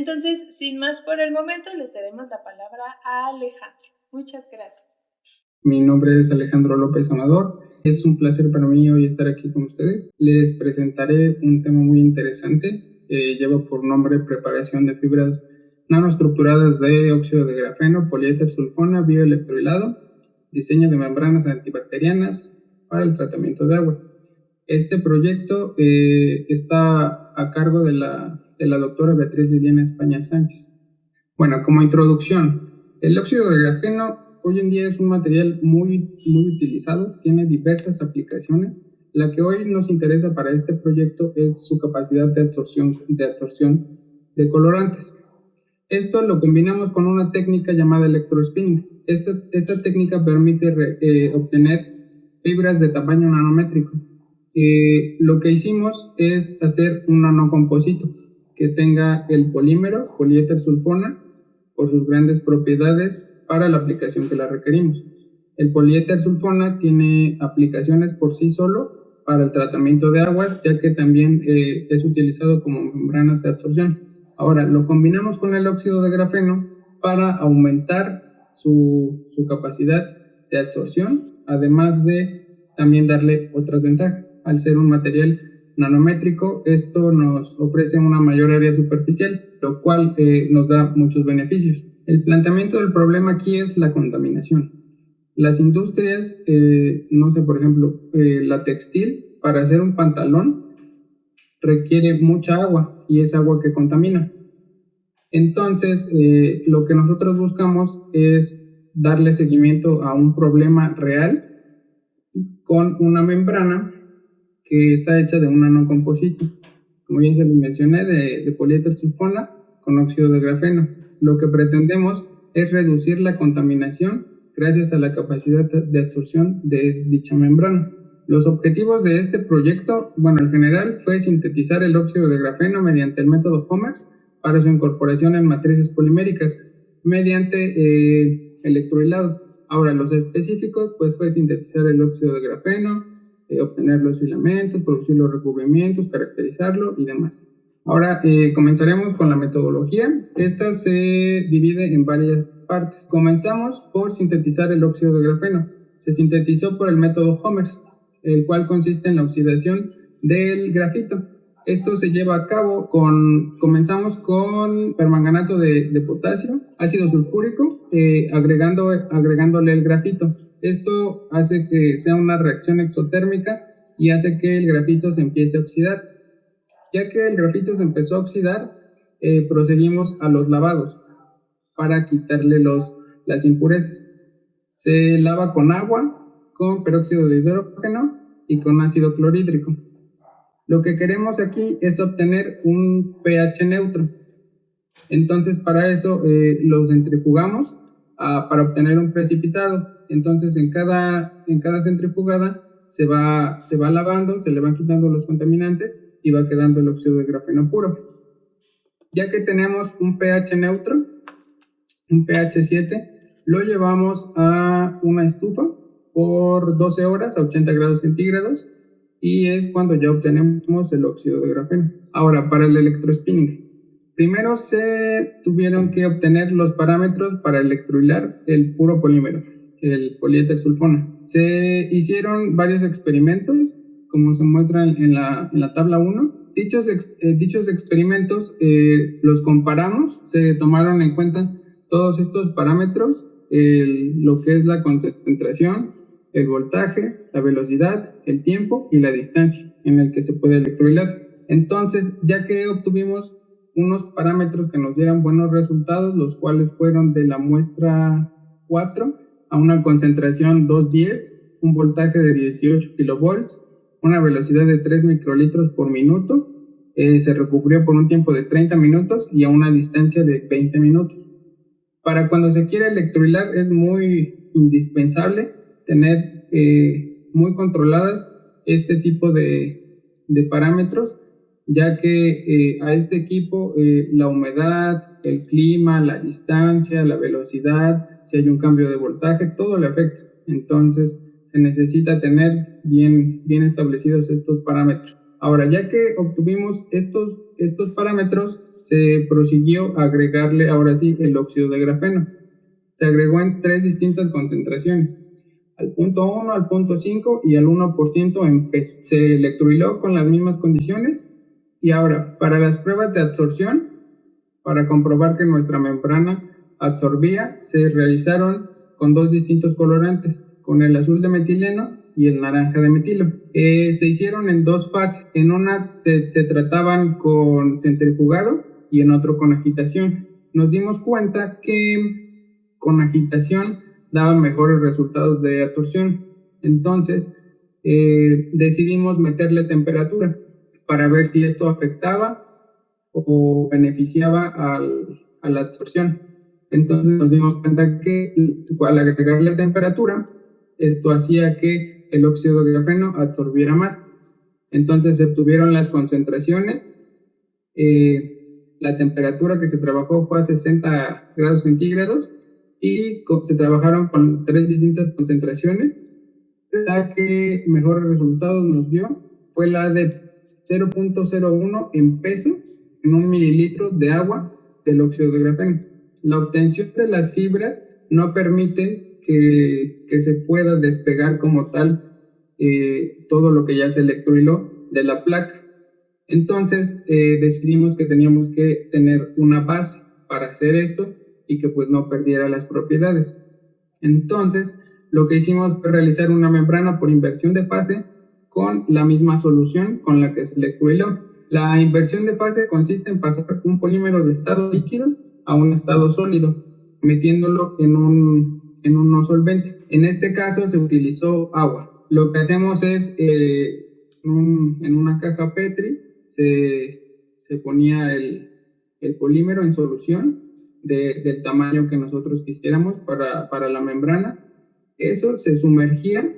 Entonces, sin más por el momento, le cedemos la palabra a Alejandro. Muchas gracias. Mi nombre es Alejandro López Amador. Es un placer para mí hoy estar aquí con ustedes. Les presentaré un tema muy interesante. Lleva por nombre preparación de fibras nanoestructuradas de óxido de grafeno, poliéter sulfona, bioelectrohilado, diseño de membranas antibacterianas para el tratamiento de aguas. Este proyecto está a cargo de la doctora Beatriz Liliana España Sánchez. Bueno, como introducción, el óxido de grafeno hoy en día es un material muy utilizado, tiene diversas aplicaciones. La que hoy nos interesa para este proyecto es su capacidad de absorción de colorantes. Esto lo combinamos con una técnica llamada electrospinning. Esta técnica permite obtener fibras de tamaño nanométrico. Lo que hicimos es hacer un nanocomposito que tenga el polímero, poliéter sulfona, por sus grandes propiedades para la aplicación que la requerimos. El poliéter sulfona tiene aplicaciones por sí solo para el tratamiento de aguas, ya que también es utilizado como membranas de absorción. Ahora, lo combinamos con el óxido de grafeno para aumentar su capacidad de absorción, además de también darle otras ventajas. Al ser un material nanométrico, esto nos ofrece una mayor área superficial, lo cual nos da muchos beneficios. El planteamiento del problema aquí es la contaminación. Las industrias, no sé, por ejemplo, la textil, para hacer un pantalón requiere mucha agua y es agua que contamina. Entonces, lo que nosotros buscamos es darle seguimiento a un problema real con una membrana que está hecha de un nanocomposito, como ya se lo mencioné, de poliéter sulfona con óxido de grafeno. Lo que pretendemos es reducir la contaminación gracias a la capacidad de absorción de dicha membrana. Los objetivos de este proyecto, bueno, en general fue sintetizar el óxido de grafeno mediante el método Homers para su incorporación en matrices poliméricas mediante electrohilado. Ahora, los específicos, pues fue sintetizar el óxido de grafeno, obtener los filamentos, producir los recubrimientos, caracterizarlo y demás. Ahora comenzaremos con la metodología. Esta se divide en varias partes. Comenzamos por sintetizar el óxido de grafeno. Se sintetizó por el método Homers, el cual consiste en la oxidación del grafito. Esto se lleva a cabo comenzamos con permanganato de potasio, ácido sulfúrico, agregándole el grafito. Esto hace que sea una reacción exotérmica y hace que el grafito se empiece a oxidar. Ya que el grafito se empezó a oxidar, proseguimos a los lavados para quitarle las impurezas. Se lava con agua, con peróxido de hidrógeno y con ácido clorhídrico. Lo que queremos aquí es obtener un pH neutro. Entonces, para eso lo centrifugamos para obtener un precipitado. Entonces, en cada centrifugada se va lavando, se le van quitando los contaminantes y va quedando el óxido de grafeno puro. Ya que tenemos un pH neutro, un pH 7, lo llevamos a una estufa por 12 horas a 80 grados centígrados y es cuando ya obtenemos el óxido de grafeno. Ahora, para el electrospinning, primero se tuvieron que obtener los parámetros para electrohilar el puro polímero, el poliéter sulfona. Se hicieron varios experimentos, como se muestra en la tabla 1. Dichos experimentos los comparamos, se tomaron en cuenta todos estos parámetros, lo que es la concentración, el voltaje, la velocidad, el tiempo y la distancia en el que se puede electrohilar. Entonces, ya que obtuvimos unos parámetros que nos dieran buenos resultados, los cuales fueron de la muestra 4 a una concentración 210, un voltaje de 18 kilovolts, una velocidad de 3 microlitros por minuto, se recubrió por un tiempo de 30 minutos y a una distancia de 20 minutos. Para cuando se quiere electrohilar es muy indispensable tener muy controladas este tipo de parámetros, ya que a este equipo la humedad, el clima, la distancia, la velocidad, si hay un cambio de voltaje, todo le afecta. Entonces se necesita tener bien establecidos estos parámetros. Ahora, ya que obtuvimos estos parámetros, se prosiguió a agregarle ahora sí el óxido de grafeno. Se agregó en 3 distintas concentraciones, al punto 1, al punto 5 y al 1% en peso. Se electrohiló con las mismas condiciones y ahora, para las pruebas de absorción, para comprobar que nuestra membrana absorbía, se realizaron con 2 distintos colorantes, con el azul de metileno y el naranja de metilo. Se hicieron en 2 fases. En una se trataban con centrifugado y en otro con agitación. Nos dimos cuenta que con agitación daba mejores resultados de absorción. Entonces decidimos meterle temperatura para ver si esto afectaba o beneficiaba a la absorción. Entonces nos dimos cuenta que al agregarle temperatura, esto hacía que el óxido de grafeno absorbiera más. Entonces se obtuvieron las concentraciones. La temperatura que se trabajó fue a 60 grados centígrados y se trabajaron con 3 distintas concentraciones. La que mejores resultados nos dio fue la de 0.01 en peso en 1 mililitro de agua del óxido de grafeno. La obtención de las fibras no permite que se pueda despegar como tal todo lo que ya se electrohiló de la placa. Entonces decidimos que teníamos que tener una base para hacer esto y que pues no perdiera las propiedades. Entonces lo que hicimos fue realizar una membrana por inversión de fase con la misma solución con la que se electrohiló. La inversión de fase consiste en pasar un polímero de estado líquido a un estado sólido, metiéndolo en un no solvente. En este caso se utilizó agua. Lo que hacemos es, en una caja Petri, se ponía el polímero en solución del tamaño que nosotros quisiéramos para la membrana. Eso se sumergía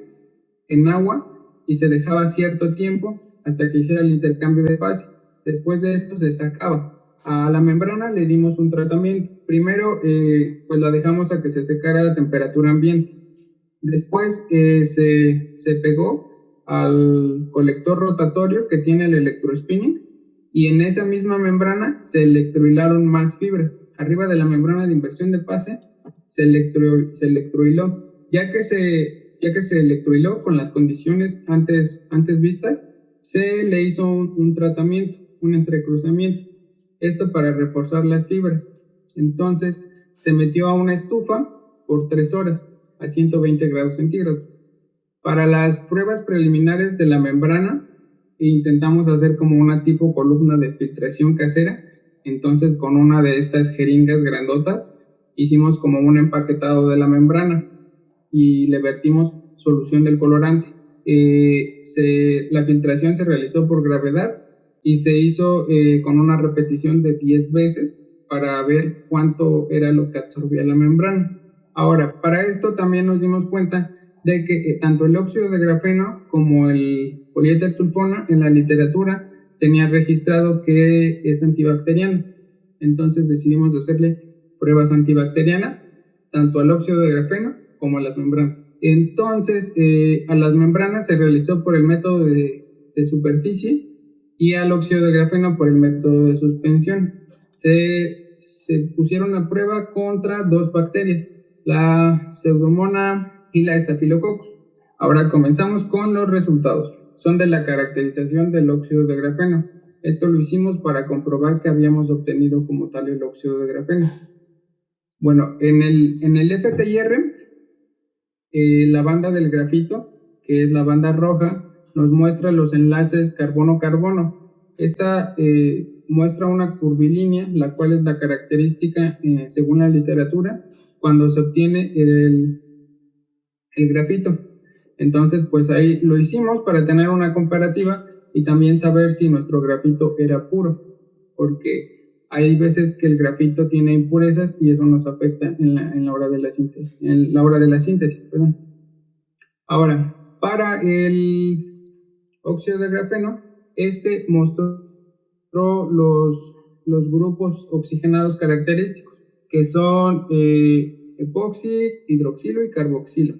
en agua y se dejaba cierto tiempo hasta que hiciera el intercambio de fase. Después de esto se sacaba. A la membrana le dimos un tratamiento. Primero pues la dejamos a que se secara a temperatura ambiente. Después se pegó al colector rotatorio que tiene el electrospinning y en esa misma membrana se electrohilaron más fibras. Arriba de la membrana de inversión de fase se electrohiló. Ya que se electrohiló con las condiciones antes vistas, se le hizo un tratamiento, un entrecruzamiento. Esto para reforzar las fibras. Entonces se metió a una estufa por 3 horas a 120 grados centígrados. Para las pruebas preliminares de la membrana intentamos hacer como una tipo columna de filtración casera. Entonces con una de estas jeringas grandotas hicimos como un empaquetado de la membrana y le vertimos solución del colorante. La filtración se realizó por gravedad y se hizo con una repetición de 10 veces para ver cuánto era lo que absorbía la membrana. Ahora, para esto también nos dimos cuenta de que tanto el óxido de grafeno como el poliéter sulfona en la literatura tenía registrado que es antibacteriano. Entonces decidimos hacerle pruebas antibacterianas tanto al óxido de grafeno como a las membranas. Entonces, a las membranas se realizó por el método de superficie y al óxido de grafeno por el método de suspensión. Se pusieron a prueba contra 2 bacterias, la Pseudomonas y la Staphylococcus. Ahora comenzamos con los resultados. Son de la caracterización del óxido de grafeno. Esto lo hicimos para comprobar que habíamos obtenido como tal el óxido de grafeno. Bueno, en el FTIR, la banda del grafito, que es la banda roja, nos muestra los enlaces carbono-carbono. Esta muestra una curvilínea, la cual es la característica, según la literatura, cuando se obtiene el grafito. Entonces, pues ahí lo hicimos para tener una comparativa y también saber si nuestro grafito era puro, porque hay veces que el grafito tiene impurezas y eso nos afecta en la hora de la síntesis, perdón. Ahora, para el óxido de grafeno, este mostró los grupos oxigenados característicos, que son epoxi, hidroxilo y carboxilo.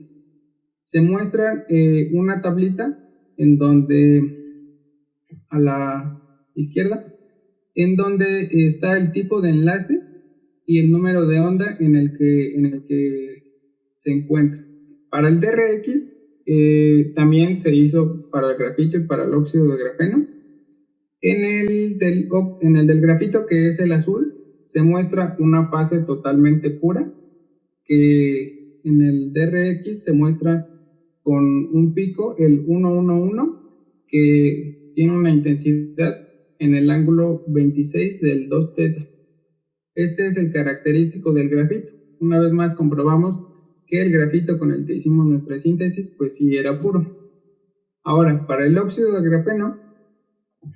Se muestra una tablita en donde a la izquierda en donde está el tipo de enlace y el número de onda en el que se encuentra. Para el DRX también se hizo para el grafito y para el óxido de grafeno. En el del grafito, que es el azul, se muestra una fase totalmente pura, que en el DRX se muestra con un pico, el 111, que tiene una intensidad en el ángulo 26 del 2 teta. Este es el característico del grafito. Una vez más comprobamos que el grafito con el que hicimos nuestra síntesis, pues sí era puro. Ahora, para el óxido de grafeno,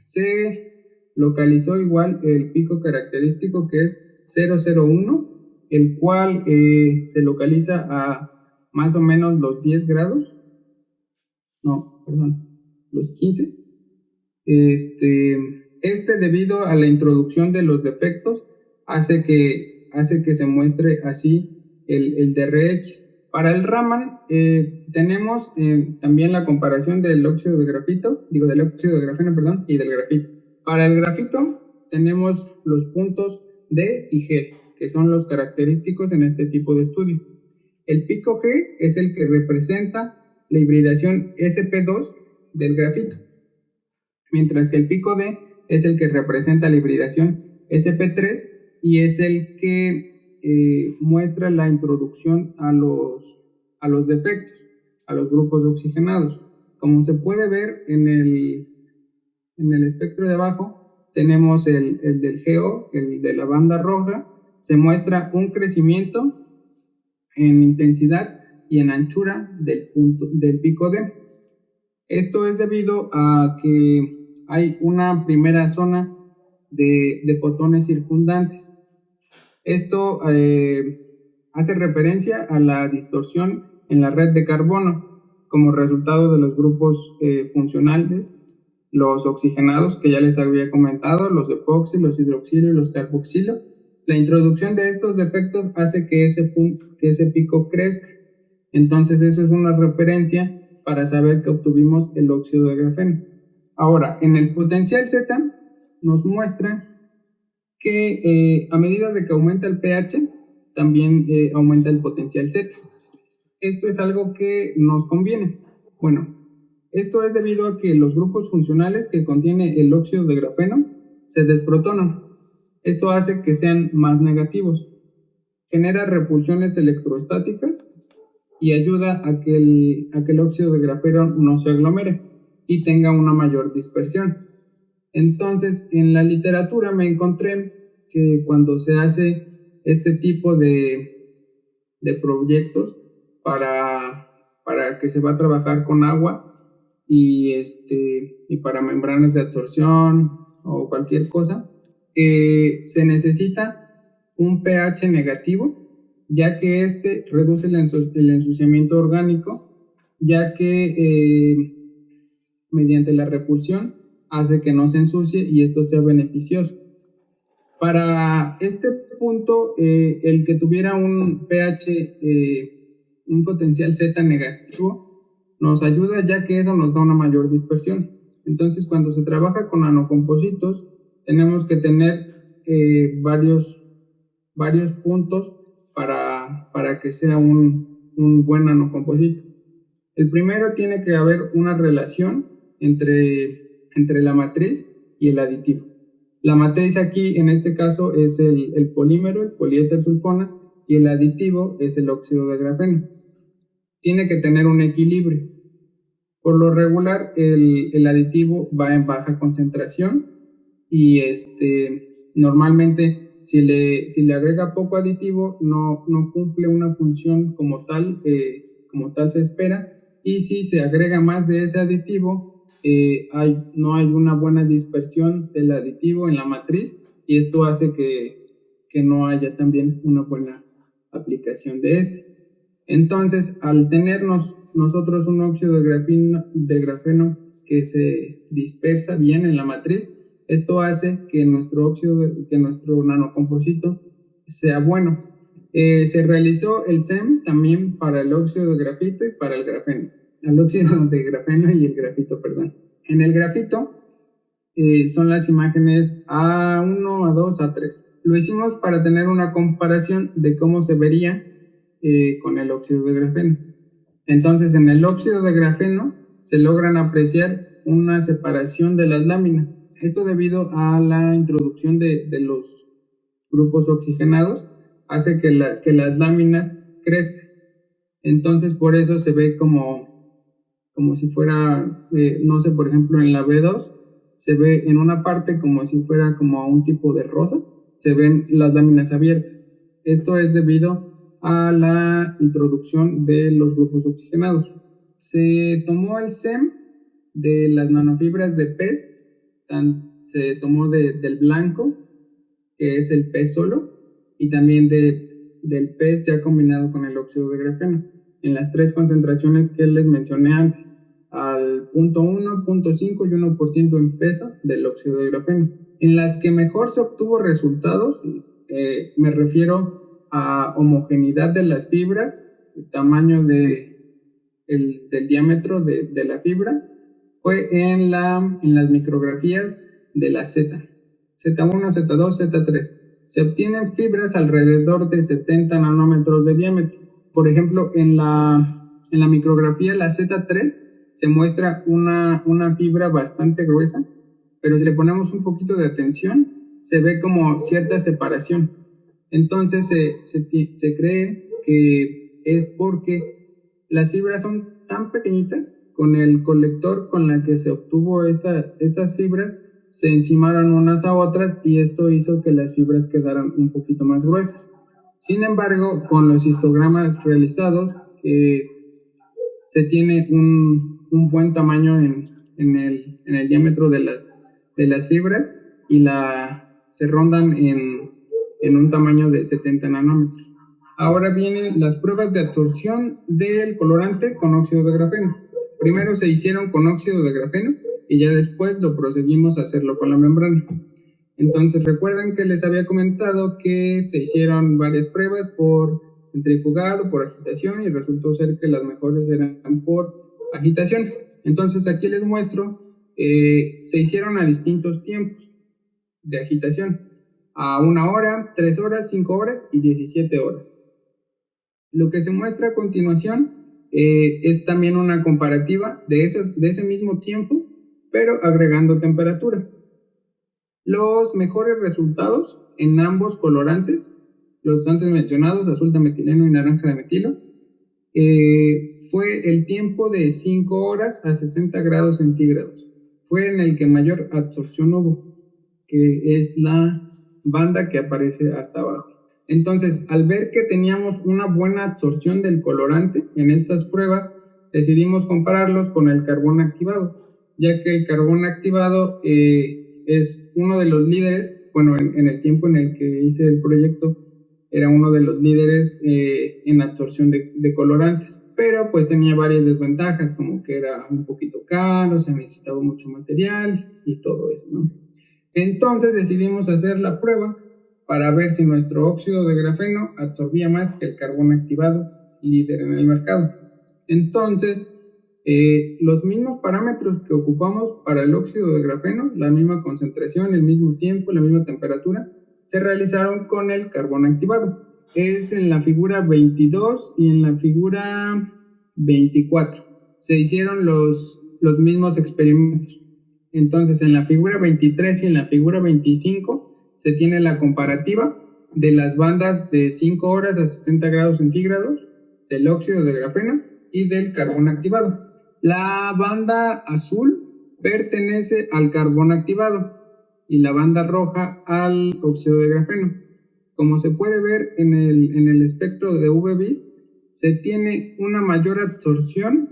se localizó igual el pico característico, que es 001, el cual se localiza a más o menos los 10 grados, los 15. Debido a la introducción de los defectos, hace que se muestre así el DRX. Para el Raman tenemos también la comparación del óxido de grafito, del óxido de grafeno, perdón, y del grafito. Para el grafito tenemos los puntos D y G, que son los característicos en este tipo de estudio. El pico G es el que representa la hibridación sp2 del grafito, mientras que el pico D es el que representa la hibridación sp3 y es el que muestra la introducción a los defectos, a los grupos oxigenados. Como se puede ver en el espectro de abajo, tenemos el del GO, el de la banda roja, se muestra un crecimiento en intensidad y en anchura del pico D. Esto es debido a que hay una primera zona de fotones circundantes. Esto hace referencia a la distorsión en la red de carbono como resultado de los grupos funcionales, los oxigenados que ya les había comentado, los epoxi, los hidroxilo y los carboxilo. La introducción de estos defectos hace que ese pico crezca. Entonces eso es una referencia para saber que obtuvimos el óxido de grafeno. Ahora, en el potencial Z nos muestra que a medida de que aumenta el pH, también aumenta el potencial Z. Esto es algo que nos conviene. Bueno, esto es debido a que los grupos funcionales que contiene el óxido de grafeno se desprotonan. Esto hace que sean más negativos. Genera repulsiones electrostáticas y ayuda a que el óxido de grafeno no se aglomere y tenga una mayor dispersión. Entonces, en la literatura me encontré que cuando se hace este tipo de proyectos para que se va a trabajar con agua y para membranas de absorción o cualquier cosa, se necesita un pH negativo, ya que reduce el ensuciamiento orgánico, ya que mediante la repulsión hace que no se ensucie y esto sea beneficioso. Para este punto, el que tuviera un pH, un potencial Z negativo, nos ayuda, ya que eso nos da una mayor dispersión. Entonces, cuando se trabaja con nanocompositos, tenemos que tener varios puntos para que sea un buen nanocomposito. El primero, tiene que haber una relación entre la matriz y el aditivo. La matriz aquí, en este caso, es el polímero, el poliéter sulfona, y el aditivo es el óxido de grafeno. Tiene que tener un equilibrio. Por lo regular, el aditivo va en baja concentración y normalmente si le agrega poco aditivo no cumple una función como tal se espera, y si se agrega más de ese aditivo, no hay una buena dispersión del aditivo en la matriz, y esto hace que no haya también una buena aplicación de Entonces, al tenernos nosotros un óxido de grafeno que se dispersa bien en la matriz, esto hace que nuestro nanocomposito sea bueno. Se realizó el SEM también para el óxido de grafito y para el óxido de grafeno y el grafito, perdón. En el grafito son las imágenes A1, A2, A3. Lo hicimos para tener una comparación de cómo se vería con el óxido de grafeno. Entonces, en el óxido de grafeno se logran apreciar una separación de las láminas. Esto debido a la introducción de los grupos oxigenados hace que las láminas crezcan. Entonces, por eso se ve como si fuera, no sé, por ejemplo, en la B2 se ve en una parte como si fuera como un tipo de rosa, se ven las láminas abiertas. Esto es debido a la introducción de los grupos oxigenados. Se tomó el SEM de las nanofibras de pez, se tomó del blanco, que es el pez solo, y también del pez ya combinado con el óxido de grafeno, en las 3 concentraciones que les mencioné antes, al 0.1, 0.5 y 1% en peso del óxido de grafeno. En las que mejor se obtuvo resultados, me refiero a homogeneidad de las fibras, el tamaño del diámetro de la fibra, fue en las micrografías de la Z1, Z2, Z3. Se obtienen fibras alrededor de 70 nanómetros de diámetro. Por ejemplo, en la micrografía, la Z3, se muestra una fibra bastante gruesa, pero si le ponemos un poquito de atención, se ve como cierta separación. Entonces se cree que es porque las fibras son tan pequeñitas, con el colector con la que se obtuvo estas fibras, se encimaron unas a otras y esto hizo que las fibras quedaran un poquito más gruesas. Sin embargo, con los histogramas realizados, se tiene un buen tamaño en el diámetro de las fibras y se rondan en un tamaño de 70 nanómetros. Ahora vienen las pruebas de absorción del colorante con óxido de grafeno. Primero se hicieron con óxido de grafeno y ya después lo procedimos a hacerlo con la membrana. Entonces recuerdan que les había comentado que se hicieron varias pruebas por centrifugado, por agitación, y resultó ser que las mejores eran por agitación. Entonces aquí les muestro, se hicieron a distintos tiempos de agitación, a 1 hora, 3 horas, 5 horas y 17 horas. Lo que se muestra a continuación es también una comparativa de ese mismo tiempo, pero agregando temperatura. Los mejores resultados en ambos colorantes, los antes mencionados, azul de metileno y naranja de metilo, fue el tiempo de 5 horas a 60 grados centígrados. Fue en el que mayor absorción hubo, que es la banda que aparece hasta abajo. Entonces, al ver que teníamos una buena absorción del colorante en estas pruebas, decidimos compararlos con el carbón activado, ya que el carbón activado es uno de los líderes, bueno, en el tiempo en el que hice el proyecto, era uno de los líderes en absorción de colorantes, pero pues tenía varias desventajas, como que era un poquito caro, se necesitaba mucho material y todo eso, ¿no? Entonces decidimos hacer la prueba para ver si nuestro óxido de grafeno absorbía más que el carbón activado, líder en el mercado. Entonces, los mismos parámetros que ocupamos para el óxido de grafeno, la misma concentración, el mismo tiempo, la misma temperatura, se realizaron con el carbón activado. Es en la figura 22 y en la figura 24. Se hicieron los mismos experimentos. Entonces, en la figura 23 y en la figura 25 se tiene la comparativa de las bandas de 5 horas a 60 grados centígrados del óxido de grafeno y del carbón activado. La banda azul pertenece al carbón activado y la banda roja al óxido de grafeno. Como se puede ver en el espectro de UV-Vis, se tiene una mayor absorción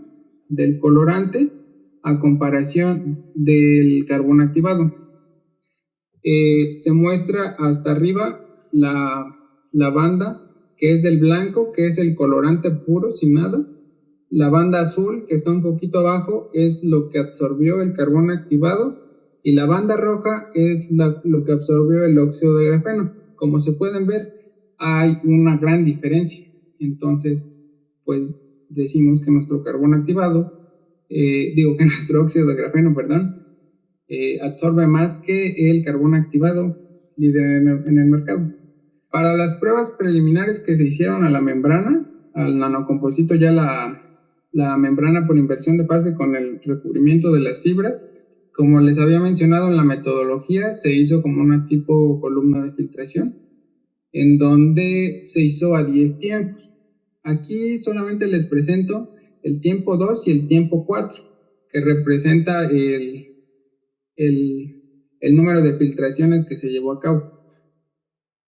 del colorante a comparación del carbón activado. Se muestra hasta arriba la banda que es del blanco, que es el colorante puro, sin nada. La banda azul, que está un poquito abajo, es lo que absorbió el carbón activado, y la banda roja es lo que absorbió el óxido de grafeno. Como se pueden ver, hay una gran diferencia. Entonces, pues decimos que nuestro carbón activado, que nuestro óxido de grafeno, absorbe más que el carbón activado líder en el mercado. Para las pruebas preliminares que se hicieron a la membrana, al nanocomposito, ya la membrana por inversión de fase con el recubrimiento de las fibras, como les había mencionado en la metodología, se hizo como una tipo columna de filtración, en donde se hizo a 10 tiempos. Aquí solamente les presento el tiempo 2 y el tiempo 4, que representa el número de filtraciones que se llevó a cabo.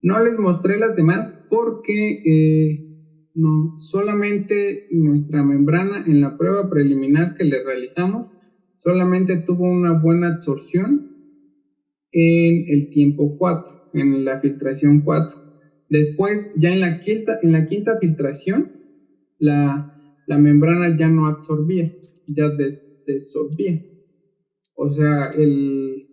No les mostré las demás porque no, solamente nuestra membrana en la prueba preliminar que le realizamos solamente tuvo una buena absorción en el tiempo 4, en la filtración 4. Después, ya en la quinta filtración, la membrana ya no absorbía, ya desorbía. O sea, el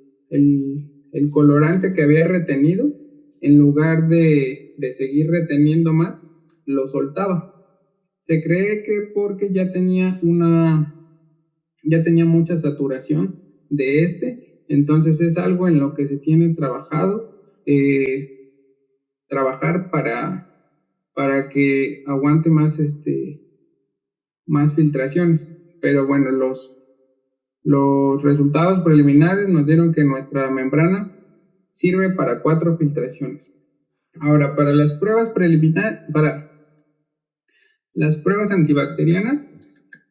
colorante que había retenido, en lugar de seguir reteniendo más, lo soltaba. Se cree que porque ya tenía mucha saturación de entonces es algo en lo que se tiene trabajar para que aguante más filtraciones. Pero bueno, los resultados preliminares nos dieron que nuestra membrana sirve para 4 filtraciones. Ahora, para las pruebas antibacterianas,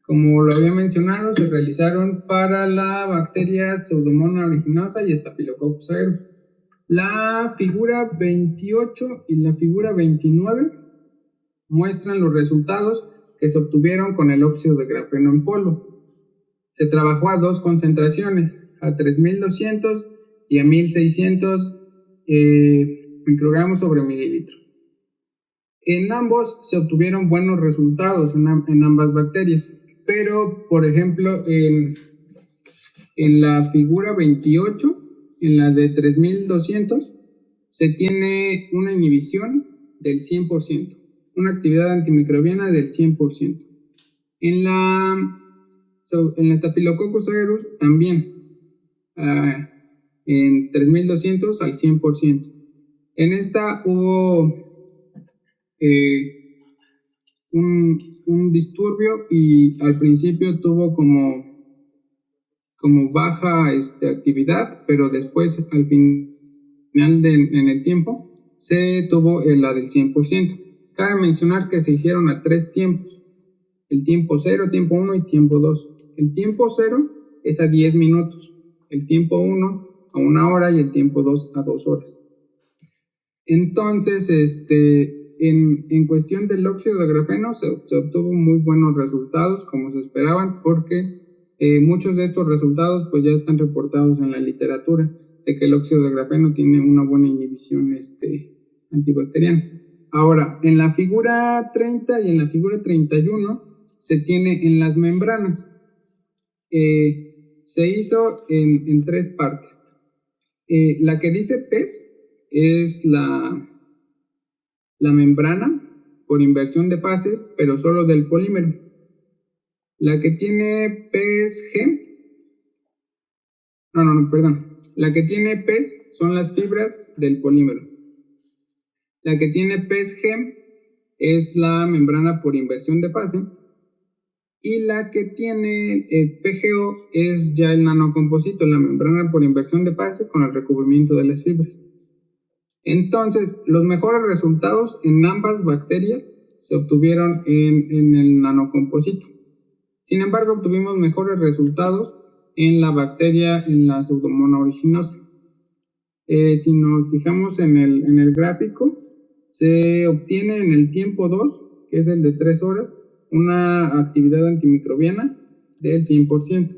como lo había mencionado, se realizaron para la bacteria Pseudomonas aeruginosa y Staphylococcus aureus. La figura 28 y la figura 29 muestran los resultados que se obtuvieron con el óxido de grafeno en polvo. Se trabajó a 2 concentraciones, a 3200 y a 1600 microgramos sobre mililitro. En ambos se obtuvieron buenos resultados en ambas bacterias, pero por ejemplo en la figura 28, en la de 3200, se tiene una inhibición del 100%, una actividad antimicrobiana del 100%. En la Staphylococcus aureus también, en 3200 al 100%. En esta hubo un disturbio y al principio tuvo como baja actividad, pero después al final en el tiempo se tuvo la del 100%. Cabe mencionar que se hicieron a 3 tiempos: el tiempo 0, tiempo 1 y tiempo 2. El tiempo 0 es a 10 minutos, el tiempo 1 a 1 hora y el tiempo 2 a 2 horas. Entonces, en cuestión del óxido de grafeno se obtuvo muy buenos resultados, como se esperaban, porque muchos de estos resultados pues ya están reportados en la literatura, de que el óxido de grafeno tiene una buena inhibición antibacteriana. Ahora, en la figura 30 y en la figura 31 se tiene en las membranas. Se hizo en 3 partes. La que dice PES es la membrana por inversión de fase, pero solo del polímero. La que tiene la que tiene PES son las fibras del polímero. La que tiene PSG es la membrana por inversión de fase, y la que tiene el PGO es ya el nanocomposito, la membrana por inversión de fase con el recubrimiento de las fibras. Entonces, los mejores resultados en ambas bacterias se obtuvieron en el nanocomposito. Sin embargo, obtuvimos mejores resultados en la bacteria, en la Pseudomonas aeruginosa. Si nos fijamos en el gráfico, se obtiene en el tiempo 2, que es el de 3 horas, una actividad antimicrobiana del 100%,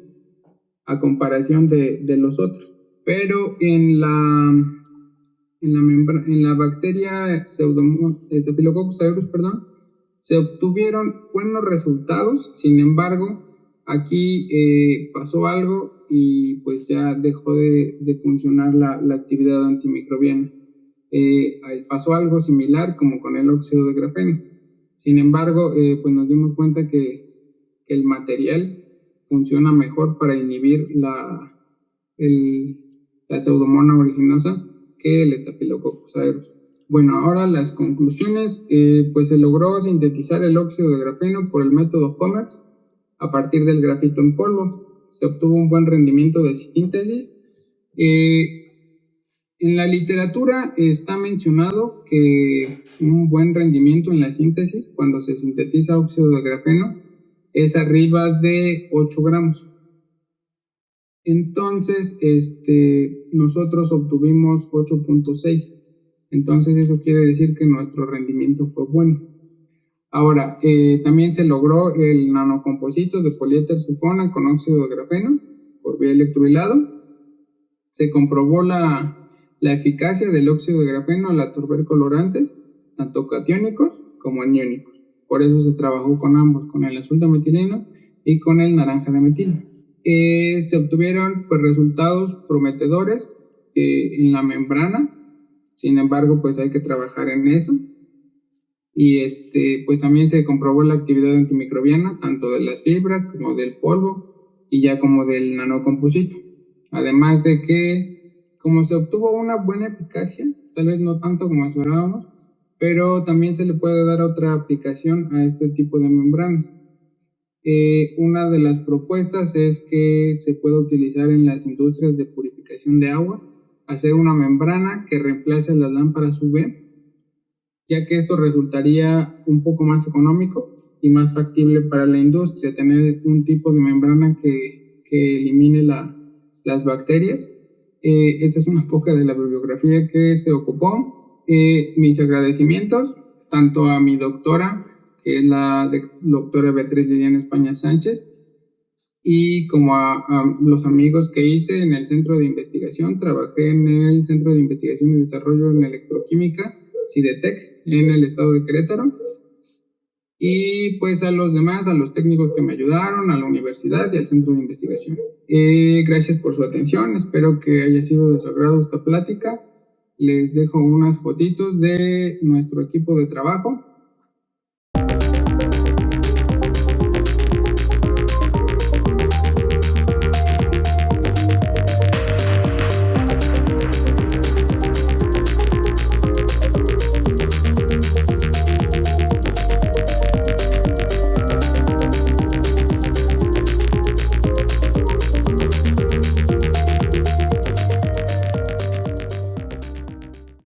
a comparación de los otros. Pero en la bacteria Staphylococcus aureus, se obtuvieron buenos resultados. Sin embargo, aquí pasó algo y pues ya dejó de funcionar la actividad antimicrobiana. Pasó algo similar como con el óxido de grafeno. Sin embargo, pues nos dimos cuenta que el material funciona mejor para inhibir la Pseudomonas aeruginosa que el Staphylococcus aureus. Bueno, ahora las conclusiones, pues se logró sintetizar el óxido de grafeno por el método HOMEX a partir del grafito en polvo. Se obtuvo un buen rendimiento de síntesis. En la literatura está mencionado que un buen rendimiento en la síntesis cuando se sintetiza óxido de grafeno es arriba de 8 gramos. Entonces, nosotros obtuvimos 8.6. Entonces eso quiere decir que nuestro rendimiento fue bueno. Ahora, también se logró el nanocomposito de poliéter sulfona con óxido de grafeno por vía electrohilado. Se comprobó la eficacia del óxido de grafeno al absorber colorantes, tanto catiónicos como aniónicos. Por eso se trabajó con ambos, con el azul de metileno y con el naranja de metilo. Se obtuvieron pues, resultados prometedores en la membrana. Sin embargo, pues hay que trabajar en eso. Y pues también se comprobó la actividad antimicrobiana, tanto de las fibras como del polvo y ya como del nanocomposito. Además de que, como se obtuvo una buena eficacia, tal vez no tanto como esperábamos, pero también se le puede dar otra aplicación a este tipo de membranas. Una de las propuestas es que se puede utilizar en las industrias de purificación de agua, hacer una membrana que reemplace las lámparas UV, ya que esto resultaría un poco más económico y más factible para la industria, tener un tipo de membrana que elimine las bacterias. Esta es una poca de la bibliografía que se ocupó. Mis agradecimientos tanto a mi doctora, que es la doctora Beatriz Liliana España Sánchez, y como a los amigos que hice en el centro de investigación. Trabajé en el Centro de Investigación y Desarrollo en Electroquímica, CIDETEC, en el estado de Querétaro. Y pues a los demás, a los técnicos que me ayudaron, a la universidad y al centro de investigación. Gracias por su atención, espero que haya sido de su agrado esta plática. Les dejo unas fotitos de nuestro equipo de trabajo.